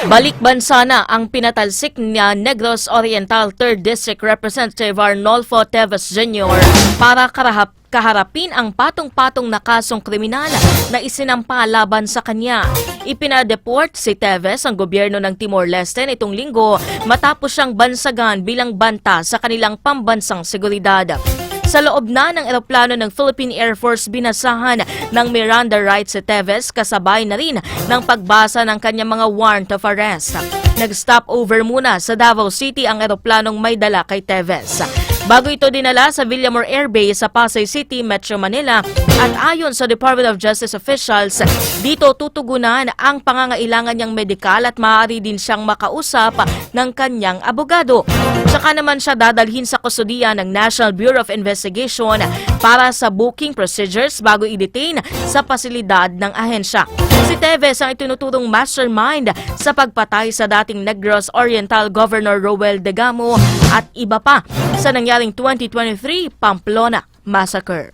Balik bansa na ang pinatalsik niya Negros Oriental 3rd District Representative Arnolfo Teves Jr. para kaharapin ang patong-patong na kasong kriminal na isinampa laban sa kanya. Ipinadeport si Teves ang gobyerno ng Timor-Leste nitong linggo matapos siyang bansagan bilang banta sa kanilang pambansang seguridad. Sa loob na ng eroplano ng Philippine Air Force, binasahan ng Miranda rights si Teves kasabay na rin ng pagbasa ng kanyang mga warrant of arrest. Nag-stop over muna sa Davao City ang eroplanong may dala kay Teves. Bago ito dinala sa Villamor Air Base sa Pasay City, Metro Manila, at ayon sa Department of Justice officials, dito tutugunan ang pangangailangan niyang medikal at maaari din siyang makausap ng kanyang abogado. Saka naman siya dadalhin sa kustudiya ng National Bureau of Investigation para sa booking procedures bago i-detain sa pasilidad ng ahensya. Si Teves ang itinuturong mastermind sa pagpatay sa dating Negros Oriental Governor Roel Degamo at iba pa sa nangyaring 2023 Pamplona Massacre.